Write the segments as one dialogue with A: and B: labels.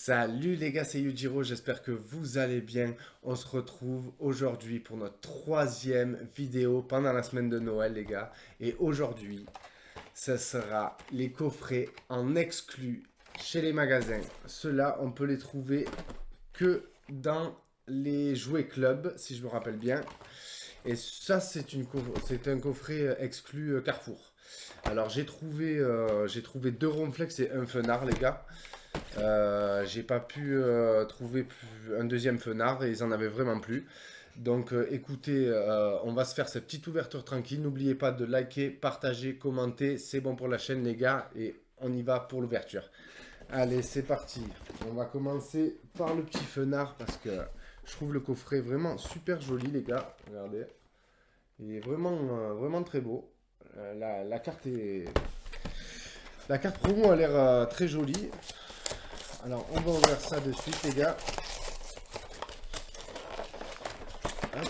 A: Salut les gars, c'est Yujiro, j'espère que vous allez bien. On se retrouve aujourd'hui pour notre troisième vidéo pendant la semaine de Noël les gars. Et aujourd'hui, ce sera les coffrets en exclu chez les magasins. Ceux-là, on peut les trouver que dans les jouets club, si je me rappelle bien. Et ça, c'est un coffret exclu Carrefour. Alors j'ai trouvé deux Ronflex et un Fenard les gars. J'ai pas pu trouver un deuxième Fenard et ils en avaient vraiment plus. Donc écoutez, on va se faire cette petite ouverture tranquille. N'oubliez pas de liker, partager, commenter. C'est bon pour la chaîne les gars et on y va pour l'ouverture. Allez, c'est parti. On va commencer par le petit Fenard parce que je trouve le coffret vraiment super joli les gars. Regardez. Il est vraiment très beau. La carte est... La carte promo a l'air très jolie. Alors, on va ouvrir ça de suite, les gars. Hop.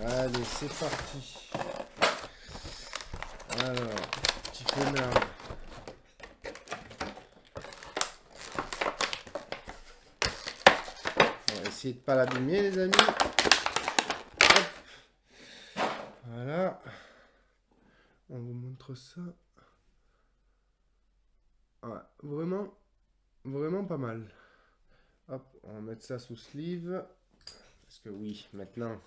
A: Allez, c'est parti. Alors, petit Fenard. On va essayer de ne pas l'abîmer, les amis. Hop. Voilà. On vous montre ça. Ouais, vraiment pas mal. Hop, on va mettre ça sous sleeve. Parce que oui, maintenant,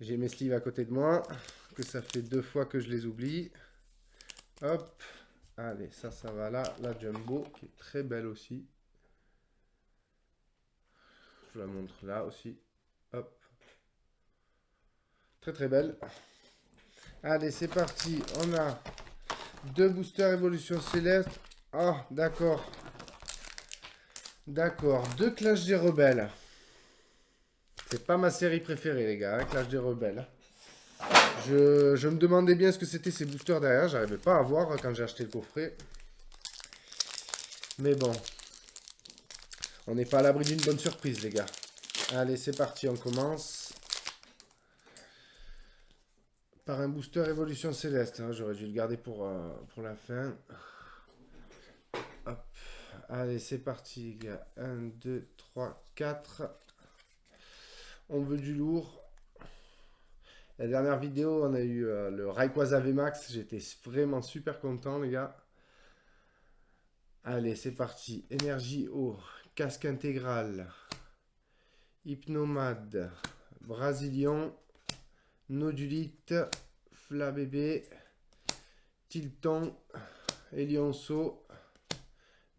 A: j'ai mes sleeves à côté de moi. Que ça fait 2 fois que je les oublie. Hop. Allez, ça va là. La Jumbo, qui est très belle aussi. Je vous la montre là aussi. Hop. Très belle. Allez, c'est parti. On a 2 boosters Évolution Céleste. Ah, d'accord. D'accord. 2 Clash des Rebelles. C'est pas ma série préférée, les gars, hein, Clash des Rebelles. Je me demandais bien ce que c'était ces boosters derrière. J'arrivais pas à voir quand j'ai acheté le coffret. Mais bon. On n'est pas à l'abri d'une bonne surprise, les gars. Allez, c'est parti, on commence. Par un booster Évolution Céleste. Hein, j'aurais dû le garder pour la fin. Hop. Allez, c'est parti, les gars. 1, 2, 3, 4. On veut du lourd. La dernière vidéo, on a eu le Rayquaza VMAX. J'étais vraiment super content, les gars. Allez, c'est parti. Énergie eau. Casque intégral. Hypnomade. Brasilion. Nodulite. Flabébé. Tilton. Elionceau.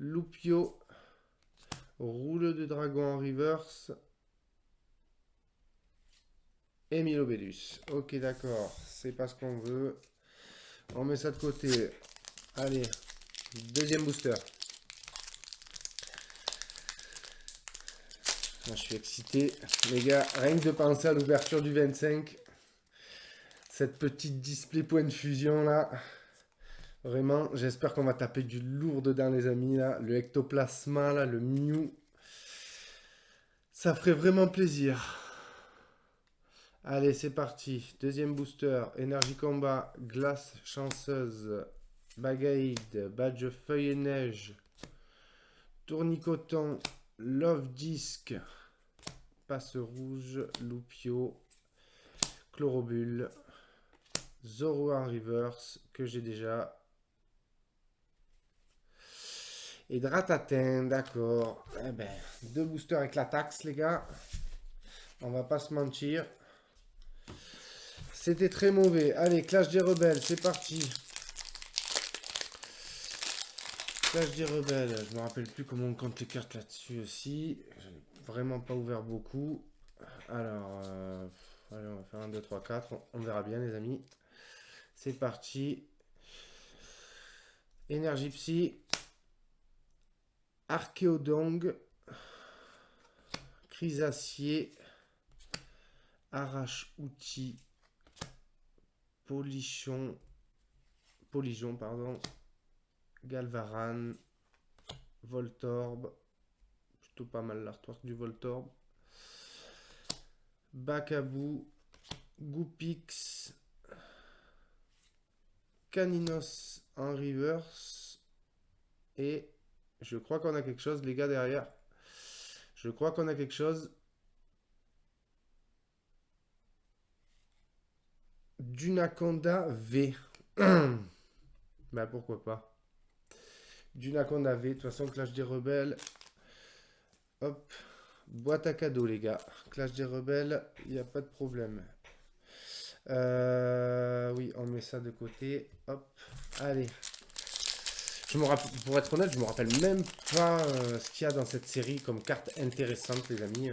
A: Loupio. Roule de dragon en reverse. Et Milobellus. Ok, d'accord. C'est pas ce qu'on veut. On met ça de côté. Allez. Deuxième booster. Moi, je suis excité. Les gars, rien que de penser à l'ouverture du 25. Cette petite display point de fusion là. Vraiment, j'espère qu'on va taper du lourd dedans, les amis. Là. Le ectoplasma, là, le Mew. Ça ferait vraiment plaisir. Allez, c'est parti. Deuxième booster. Énergie combat. Glace chanceuse. Bagaïde. Badge feuille et neige. Tournicoton. Love disc. Passe rouge. Loupio. Chlorobule. Zoro en reverse. Que j'ai déjà. Et Dratatin, d'accord. Eh ben, 2 boosters avec la taxe, les gars. On va pas se mentir. C'était très mauvais. Allez, Clash des Rebelles, c'est parti. Clash des Rebelles. Je me rappelle plus comment on compte les cartes là-dessus aussi. J'ai vraiment pas ouvert beaucoup. Alors, allez, on va faire 1, 2, 3, 4. On verra bien, les amis. C'est parti. Énergie Psy. Archéodong. Chrysacier. Arrache-outil. Polichon, pardon. Galvaran. Voltorb. Plutôt pas mal l'artwork du Voltorb. Bacabou. Goupix. Caninos en reverse. Et Je crois qu'on a quelque chose, les gars, derrière. Je crois qu'on a quelque chose. D'Unaconda V. Bah pourquoi pas. D'Unaconda V. De toute façon, Clash des Rebelles. Hop. Boîte à cadeaux, les gars. Clash des Rebelles, il n'y a pas de problème. Oui, on met ça de côté. Hop. Allez. Pour être honnête, je me rappelle même pas ce qu'il y a dans cette série comme carte intéressante, les amis.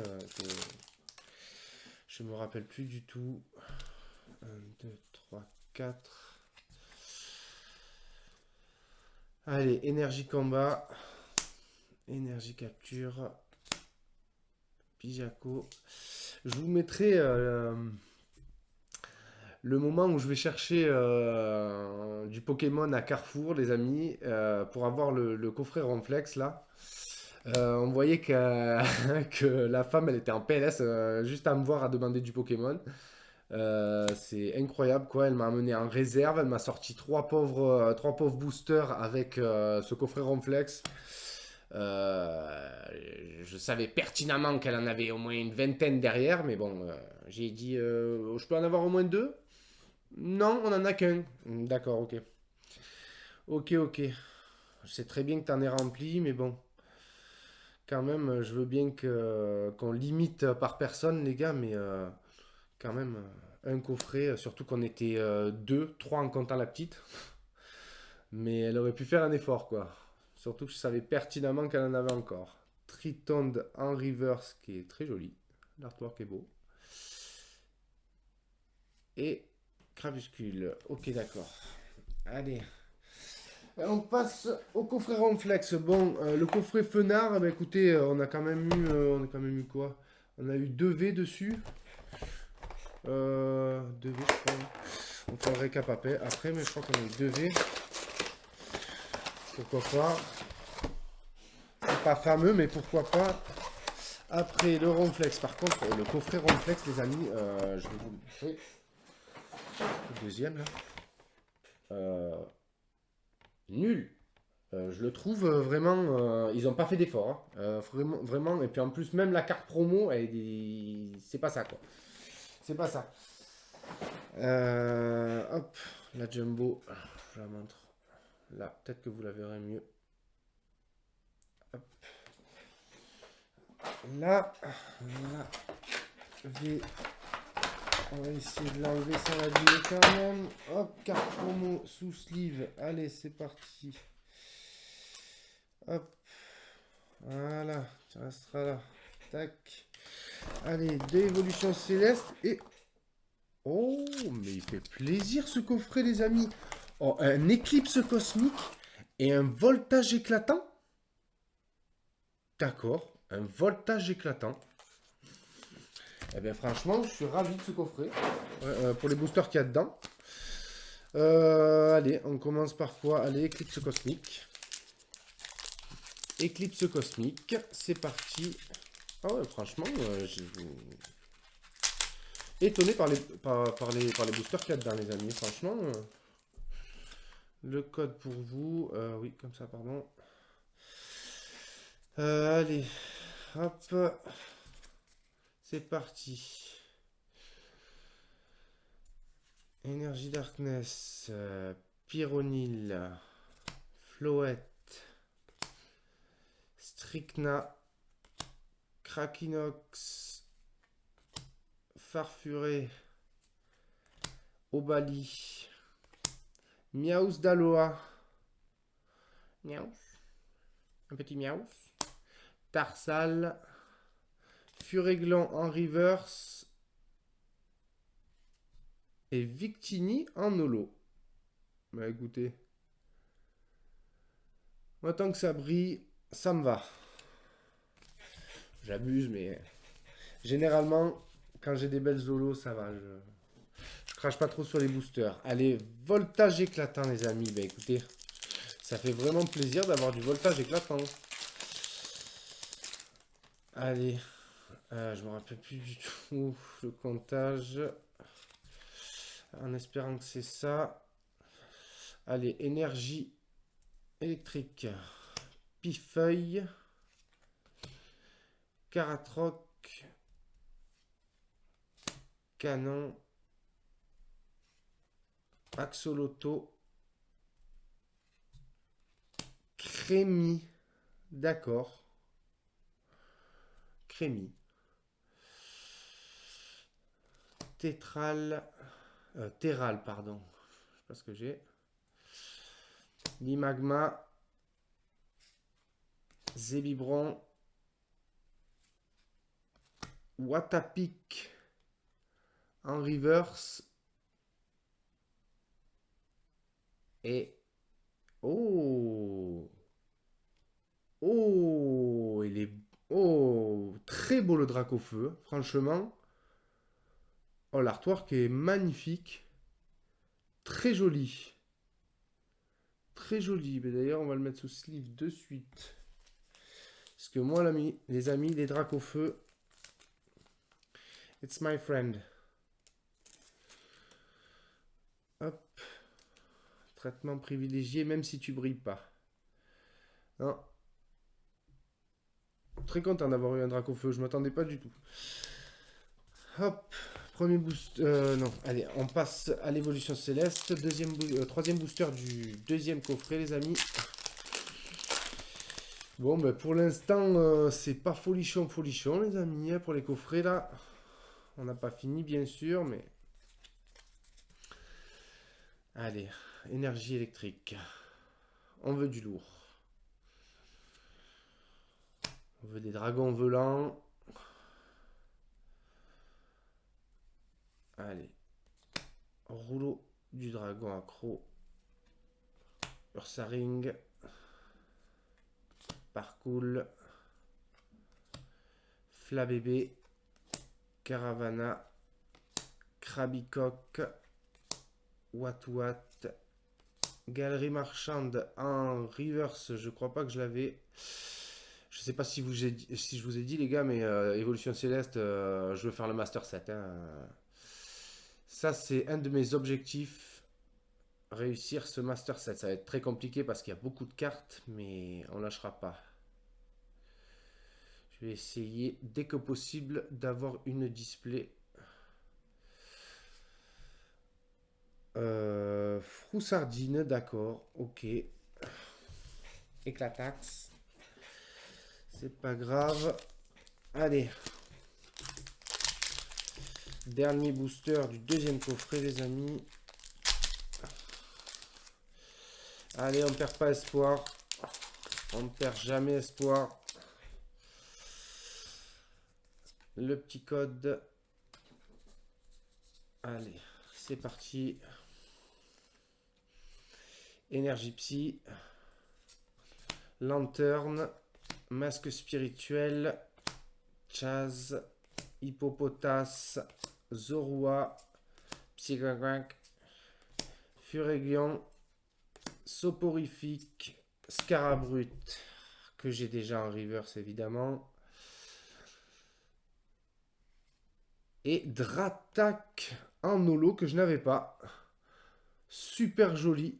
A: Je me rappelle plus du tout. 1, 2, 3, 4. Allez, énergie combat. Énergie capture. Pijaco. Je vous mettrai le moment où je vais chercher du Pokémon à Carrefour, les amis, pour avoir le coffret Ronflex là. On voyait que, que la femme, elle était en PLS juste à me voir à demander du Pokémon. C'est incroyable quoi, elle m'a amené en réserve, elle m'a sorti trois pauvres boosters avec ce coffret Ronflex. Je savais pertinemment qu'elle en avait au moins une vingtaine derrière, mais bon, j'ai dit, je peux en avoir au moins deux? Non, on en a qu'un. D'accord, ok. Ok, ok. Je sais très bien que t'en es rempli, mais bon, quand même, je veux bien qu'on limite par personne, les gars, mais quand même, un coffret, surtout qu'on était deux, trois en comptant la petite. Mais elle aurait pu faire un effort, quoi. Surtout que je savais pertinemment qu'elle en avait encore. Tritonde en reverse, qui est très joli. L'artwork est beau. Et Crabuscule. Ok, d'accord. Allez. On passe au coffret Ronflex. Bon, le coffret Fenard, bah, écoutez, on a quand même eu quoi? On a eu 2 V dessus. 2 V, je crois. On fera le récap après, mais je crois qu'on a eu 2 V. Pourquoi pas? C'est pas fameux, mais pourquoi pas? Après, le Ronflex, par contre, le coffret Ronflex, les amis, je vais vous le montrer. Le deuxième, là. Nul. Je le trouve vraiment. Ils n'ont pas fait d'effort, hein. Vraiment, vraiment. Et puis en plus, même la carte promo, c'est pas ça, quoi. C'est pas ça. Hop, la jumbo. Je la montre. Là, peut-être que vous la verrez mieux. Hop. Là, on va essayer de l'enlever sans l'abîmer quand même. Hop, carte promo sous sleeve. Allez, c'est parti. Hop. Voilà, tu resteras là. Tac. Allez, 2 évolutions célestes et... Oh, mais il fait plaisir ce coffret, les amis. Oh, un éclipse cosmique et un voltage éclatant. D'accord, un voltage éclatant. Eh bien, franchement, je suis ravi de ce coffret. Pour les boosters qu'il y a dedans. Allez, on commence par quoi? Allez, éclipse cosmique. Éclipse cosmique, c'est parti. Ah ouais, franchement, j'ai étonné par les boosters qu'il y a dedans, les amis. Franchement, le code pour vous. Oui, comme ça, pardon. Allez, hop. C'est parti. Énergie Darkness, Pyronil, Floette, Stricna, Krakinox, Farfuré, Obali, Miaus d'Aloa, Miaus, un petit Miaus, Tarsal, Furéglan en reverse et Victini en holo. Bah écoutez, moi tant que ça brille, ça me va. J'abuse, mais généralement, quand j'ai des belles holos, ça va. Je crache pas trop sur les boosters. Allez, voltage éclatant, les amis. Bah écoutez, ça fait vraiment plaisir d'avoir du voltage éclatant. Allez, je me rappelle plus du tout le comptage. En espérant que c'est ça. Allez, énergie électrique. Pifeuille, Caratroc, Canon, Axolotl, Crémy, d'accord. Crémy. Tétral, Terral, pardon. Je sais pas ce que j'ai. Limagma, Zébibron, Watapic en reverse. Et oh, oh, il est oh, très beau le Dracofeu, franchement. Oh, l'artwork est magnifique, très joli. Très joli, mais d'ailleurs on va le mettre sous sleeve de suite. Parce que moi les amis, les Dracofeu, it's my friend. Hop. Traitement privilégié, même si tu brilles pas. Non. Très content d'avoir eu un Dracofeu, je m'attendais pas du tout. Hop. Premier boost. Non, allez, on passe à l'évolution céleste. Troisième booster du deuxième coffret, les amis. Bon, ben pour l'instant, c'est pas folichon, les amis, hein, pour les coffrets là. On n'a pas fini, bien sûr, mais. Allez, énergie électrique. On veut du lourd. On veut des dragons volants. Allez. Rouleau du dragon accro. Ursaring. Parcours. Flabébé. Caravana. Krabicoque. Wat. Galerie marchande en reverse. Je crois pas que je l'avais. Je sais pas si je vous ai dit les gars, mais évolution céleste, je veux faire le master 7. Hein. Ça c'est un de mes objectifs. Réussir ce master 7. Ça va être très compliqué parce qu'il y a beaucoup de cartes, mais on lâchera pas. Je vais essayer dès que possible d'avoir une display. Froussardine, d'accord, ok. Éclatax. C'est pas grave. Allez. Dernier booster du deuxième coffret, les amis. Allez, on perd pas espoir. On ne perd jamais espoir. Le petit code. Allez, c'est parti. Énergie psy. Lanterne. Masque spirituel. Chaz. Hippopotas. Zorua. Psygagag. Furégion. Soporifique. Scarabrut. Que j'ai déjà en reverse évidemment. Et Dratak en holo que je n'avais pas. Super joli.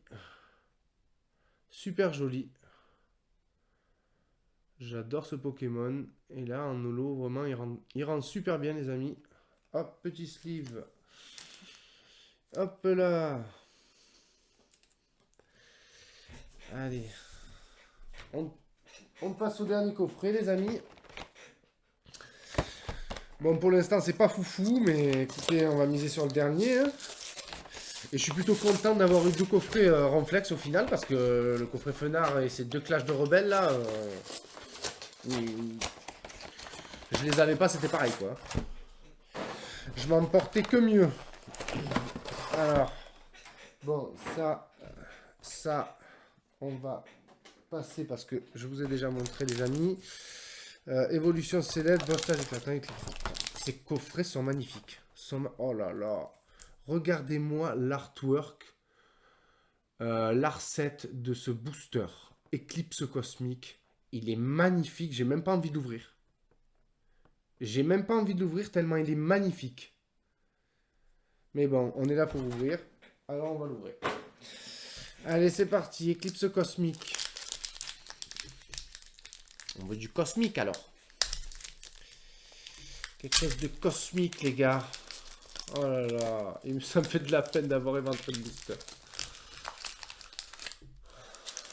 A: Super joli. J'adore ce Pokémon. Et là, en holo, vraiment, il rend super bien, les amis. Hop, petit sleeve. Hop là. Allez. On passe au dernier coffret, les amis. Bon, pour l'instant, c'est pas foufou, mais écoutez, on va miser sur le dernier. Hein. Et je suis plutôt content d'avoir eu deux coffrets Ronflex au final, parce que le coffret Fenard et ces deux clashs de rebelles là, je les avais pas, c'était pareil quoi. Je m'en portais que mieux. Alors, bon, ça, on va passer parce que je vous ai déjà montré, les amis. Évolution céleste, bossage éclatant. Ces coffrets sont magnifiques. Oh là là. Regardez-moi l'artwork, l'art set de ce booster. Éclipse cosmique. Il est magnifique. J'ai même pas envie d'ouvrir. J'ai même pas envie d'ouvrir tellement il est magnifique. Mais bon, on est là pour ouvrir. Alors on va l'ouvrir. Allez, c'est parti. Éclipse cosmique. On veut du cosmique alors. Quelque chose de cosmique, les gars. Oh là là, ça me fait de la peine d'avoir Eventual Booster.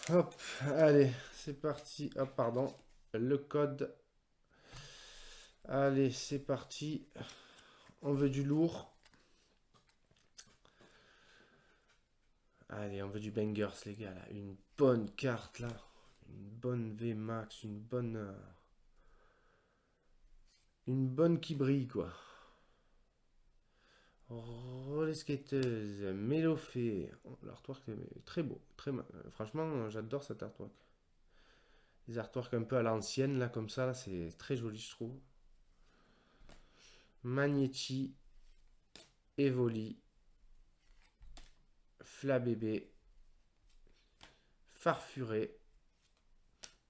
A: Hop, allez, c'est parti. Ah, pardon, le code. Allez, c'est parti. On veut du lourd. Allez, on veut du bangers, les gars, là. Une bonne carte, là. Une bonne VMAX, une bonne qui brille, quoi. Roller skateuse, Mélofée. Oh, l'artwork est très beau. Franchement, j'adore cet artwork. Les artworks un peu à l'ancienne, là, comme ça, là, c'est très joli, je trouve. Magnetti, Evoli, Flabébé, Farfuré,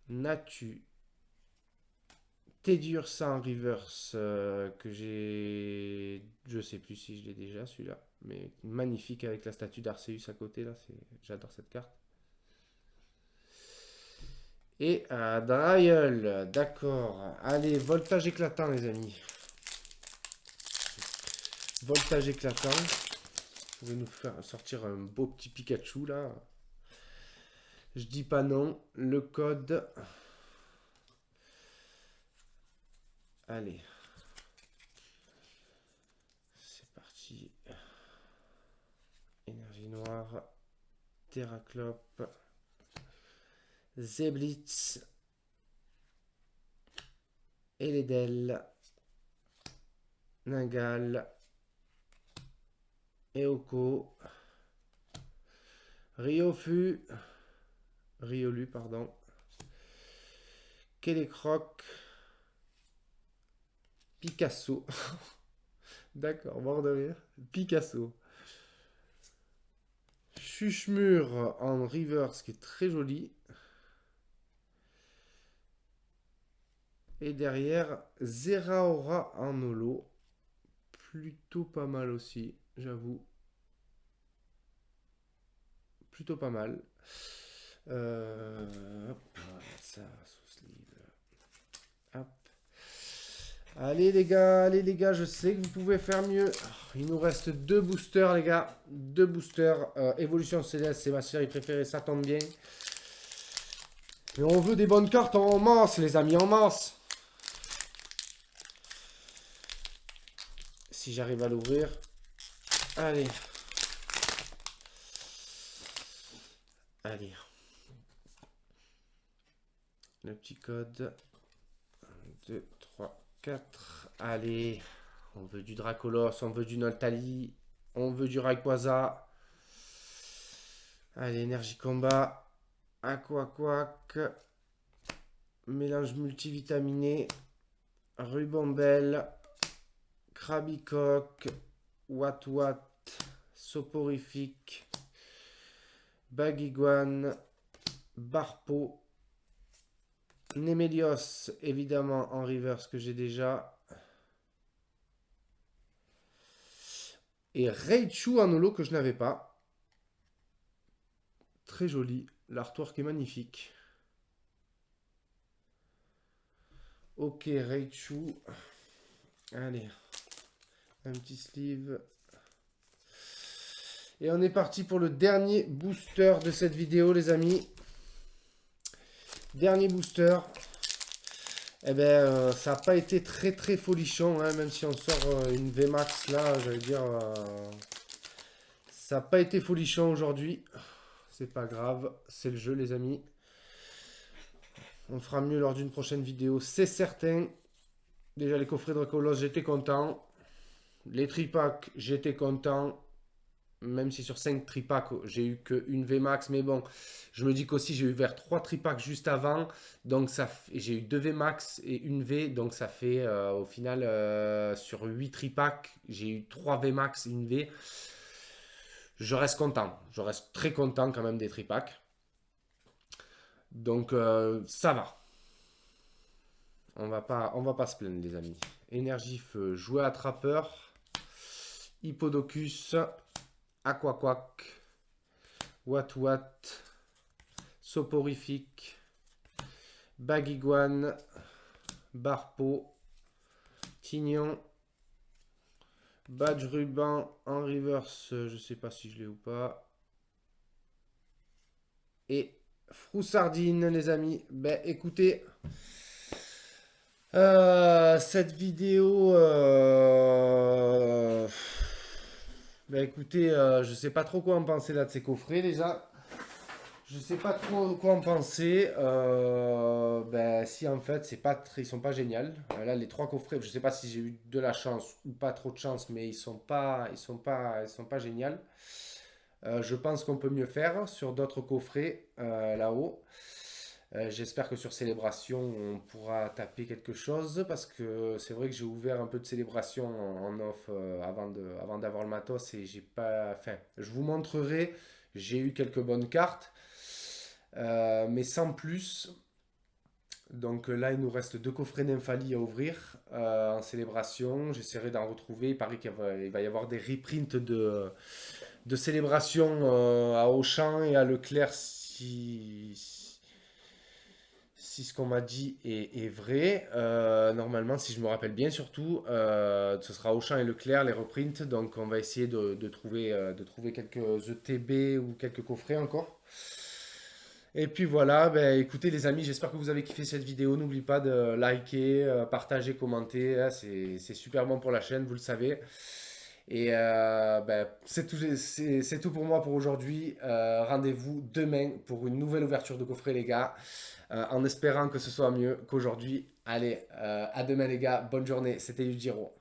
A: Natu, Tédur sans reverse que j'ai... Je sais plus si je l'ai déjà celui-là. Mais magnifique avec la statue d'Arceus à côté là. J'adore cette carte. Et Dryel, d'accord. Allez, voltage éclatant les amis. Voltage éclatant. Vous pouvez nous faire sortir un beau petit Pikachu là. Je dis pas non. Le code... Allez. C'est parti. Énergie noire. Terraclope. Zeblitz. Eledel. Ningal. Eoko. Riofu. Riolu, pardon. Kélécroc. Picasso. D'accord, mort de rire. Picasso. Chuchemur en reverse qui est très joli. Et derrière, Zeraora en holo. Plutôt pas mal aussi, j'avoue. Plutôt pas mal. Hop, voilà, ça, sous sleeve. Hop. Allez les gars, je sais que vous pouvez faire mieux. Il nous reste 2 boosters les gars. 2 boosters. Évolution Céleste, c'est ma série préférée, ça tombe bien. Mais on veut des bonnes cartes en masse les amis, en masse. Si j'arrive à l'ouvrir. Allez. Allez. Le petit code. 1, 2, 3, 4. Allez. On veut du Dracolos, on veut du Noltali. On veut du Rayquaza. Allez, énergie combat. Aquaquac. Mélange multivitaminé. Rubombelle. Krabicoque. Wat. Soporifique. Baguiguane. Barpo. Nemelios, évidemment, en reverse que j'ai déjà. Et Raichu en holo que je n'avais pas. Très joli. L'artwork est magnifique. Ok, Raichu. Allez. Un petit sleeve. Et on est parti pour le dernier booster de cette vidéo, les amis. Dernier booster. Eh ben, ça n'a pas été très folichon, hein, même si on sort une VMAX là, j'allais dire. Ça n'a pas été folichon aujourd'hui. C'est pas grave, c'est le jeu, les amis. On fera mieux lors d'une prochaine vidéo, c'est certain. Déjà, les coffrets Dracolos, j'étais content. Les tripacks, j'étais content. Même si sur 5 tripacks, j'ai eu qu'une VMAX. Mais bon, je me dis qu'aussi, j'ai eu vers 3 tripacks juste avant. Donc, j'ai eu 2 VMAX et une V. Donc, ça fait au final, sur 8 tripacks, j'ai eu 3 VMAX et une V. Je reste content. Je reste très content quand même des tripacks. Donc, ça va. On va pas se plaindre, les amis. Énergie feu, jouet attrapeur. Hippodocus. Aquaquac, Wat, Soporifique, Baguiguane, Barpo, Tignon, Badge Ruban en reverse, je sais pas si je l'ai ou pas. Et Froussardine, les amis. Ben écoutez, cette vidéo, ben écoutez, je sais pas trop quoi en penser là de ces coffrets déjà. Je sais pas trop quoi en penser. Ben, si en fait, ils sont pas géniaux. Là, les trois coffrets, je sais pas si j'ai eu de la chance ou pas trop de chance, mais ils sont pas géniaux. Je pense qu'on peut mieux faire sur d'autres coffrets là-haut. J'espère que sur Célébration, on pourra taper quelque chose parce que c'est vrai que j'ai ouvert un peu de Célébration en off avant d'avoir le matos et j'ai pas. Enfin, je vous montrerai. J'ai eu quelques bonnes cartes, mais sans plus. Donc là, il nous reste deux coffrets d'Infali à ouvrir en Célébration. J'essaierai d'en retrouver. Il paraît il va y avoir des reprints de Célébration à Auchan et à Leclerc si ce qu'on m'a dit est vrai. Normalement, si je me rappelle bien, surtout, ce sera Auchan et Leclerc les reprints. Donc, on va essayer de trouver quelques ETB ou quelques coffrets encore. Et puis voilà, ben, écoutez les amis, j'espère que vous avez kiffé cette vidéo. N'oubliez pas de liker, partager, commenter. Hein, c'est super bon pour la chaîne, vous le savez. Et ben, c'est tout pour moi pour aujourd'hui. Rendez-vous demain pour une nouvelle ouverture de coffret, les gars. En espérant que ce soit mieux qu'aujourd'hui. Allez, à demain, les gars. Bonne journée. C'était Yujiro.